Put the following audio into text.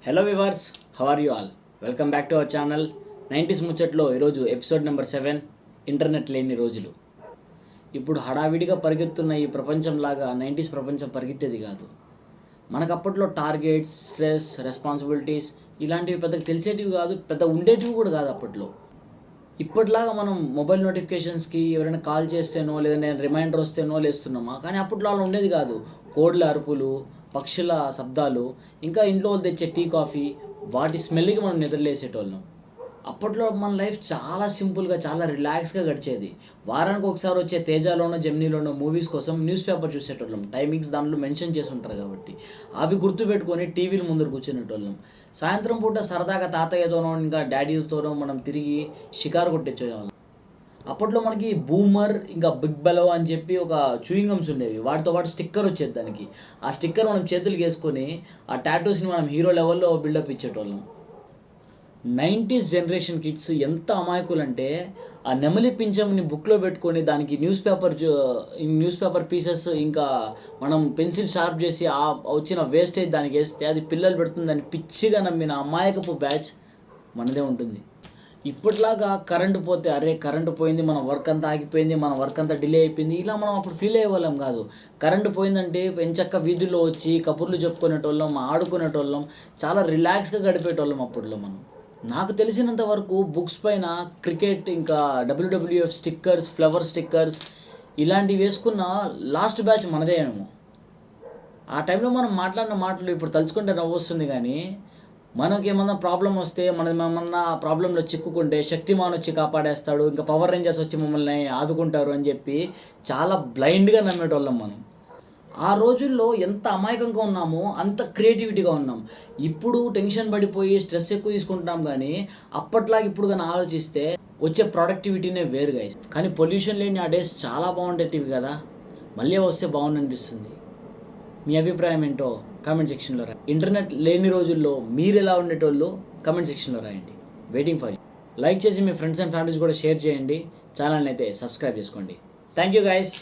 Hello viewers, how are you all? Welcome back to our channel 90s ముచ్చట్లో. ఈరోజు episode number 7, internet లేని రోజులు. ఇప్పుడు హడావిడిగా పరిగెత్తున్న ఈ ప్రపంచంలాగా 90s ప్రపంచం పరిగెత్తేది కాదు. మనకు అప్పట్లో టార్గెట్స్, స్ట్రెస్, రెస్పాన్సిబిలిటీస్ ఇలాంటివి పెద్దగా తెలిసేటివి కాదు, పెద్ద ఉండేటివి కూడా కాదు అప్పట్లో. ఇప్పటిలాగా మనం మొబైల్ నోటిఫికేషన్స్కి ఎవరైనా కాల్ చేస్తేనో లేదంటే రిమైండర్ వస్తేనో లేస్తున్నామా, కానీ అప్పట్లో అలా ఉండేది కాదు. కోడ్ల అరుపులు, పక్షుల శబ్దాలు, ఇంకా ఇంట్లో వాళ్ళు తెచ్చే టీ కాఫీ, వాటి స్మెల్కి మనం నిద్రలేసేటోళ్ళం. అప్పట్లో మన లైఫ్ చాలా సింపుల్గా, చాలా రిలాక్స్గా గడిచేది. వారానికి ఒకసారి వచ్చే తేజాలోనో జెమినీలోనో మూవీస్ కోసం న్యూస్ పేపర్ చూసేటోళ్ళం. టైమింగ్స్ దాంట్లో మెన్షన్ చేసి ఉంటారు కాబట్టి అవి గుర్తుపెట్టుకొని టీవీల ముందర కూర్చునేటోళ్ళం. సాయంత్రం పూట సరదాగా తాతయ్యతోనో ఇంకా డాడీతోనో మనం తిరిగి షికారు కొట్టించేవాళ్ళం. అప్పట్లో మనకి బూమర్ ఇంకా బిగ్ బెలో అని చెప్పి ఒక చూయింగ్ గమ్స్ ఉండేవి. వాటితో పాటు స్టిక్కర్ వచ్చేది దానికి. ఆ స్టిక్కర్ మనం చేతులకు వేసుకొని ఆ టాటూస్ని మనం హీరో లెవెల్లో బిల్డప్ ఇచ్చేటోళ్ళం. 90s జనరేషన్ కిడ్స్ ఎంత అమాయకులు అంటే, ఆ నెమలి పింఛంని బుక్లో పెట్టుకొని దానికి న్యూస్ పేపర్ పీసెస్ ఇంకా మనం పెన్సిల్ షార్ప్ చేసి ఆ వచ్చిన వేస్టేజ్ దానికి వేస్తే అది పిల్లలు పెడుతుంది దాన్ని పిచ్చిగా నమ్మిన అమాయకపు బ్యాచ్ మనదే ఉంటుంది. ఇప్పటిలాగా కరెంటు పోతే అరే కరెంటు పోయింది, మన వర్క్ అంతా ఆగిపోయింది, మన వర్క్ అంతా డిలే అయిపోయింది, ఇలా మనం అప్పుడు ఫీల్ అయ్యేవాళ్ళం కాదు. కరెంటు పోయిందంటే ఎంచక్క వీధుల్లో వచ్చి కబుర్లు చెప్పుకునేటోళ్ళం, ఆడుకునేటోళ్ళం, చాలా రిలాక్స్గా గడిపేటోళ్ళం అప్పట్లో మనం. నాకు తెలిసినంత వరకు బుక్స్ పైన క్రికెట్ ఇంకా WWF స్టిక్కర్స్, ఫ్లవర్ స్టిక్కర్స్ ఇలాంటివి వేసుకున్న లాస్ట్ బ్యాచ్ మనదేమో. ఆ టైంలో మనం మాట్లాడిన మాటలు ఇప్పుడు తలుచుకుంటే నవ్వు వస్తుంది, కానీ మనకి ఏమన్నా ప్రాబ్లం వస్తే, మనం ఏమన్నా ప్రాబ్లంలో చిక్కుకుంటే శక్తిమాన్ వచ్చి కాపాడేస్తాడు, ఇంకా పవర్ రేంజర్స్ వచ్చి మమ్మల్ని ఆదుకుంటారు అని చెప్పి చాలా బ్లైండ్గా నమ్మేటోళ్ళం మనం. ఆ రోజుల్లో ఎంత అమాయకంగా ఉన్నామో అంత క్రియేటివిటీగా ఉన్నాం. ఇప్పుడు టెన్షన్ పడిపోయి స్ట్రెస్ ఎక్కువ తీసుకుంటున్నాం, కానీ అప్పట్లాగా ఇప్పుడు కానీ ఆలోచిస్తే వచ్చే ప్రొడక్టివిటీనే వేరుగా. కానీ పొల్యూషన్ లేని ఆ డేస్ చాలా బాగుండేటివి కదా. మళ్ళీ వస్తే బాగుంది అనిపిస్తుంది. మీ అభిప్రాయం ఏంటో కామెంట్ సెక్షన్లో రాయండి. ఇంటర్నెట్ లేని రోజుల్లో మీరు ఎలా ఉండేటోళ్ళు కామెంట్ సెక్షన్లో రాయండి. Waiting for you. లైక్ చేసి మీ ఫ్రెండ్స్ అండ్ ఫ్యామిలీస్ కూడా షేర్ చేయండి. ఛానల్ని అయితే సబ్స్క్రైబ్ చేసుకోండి. Thank you guys.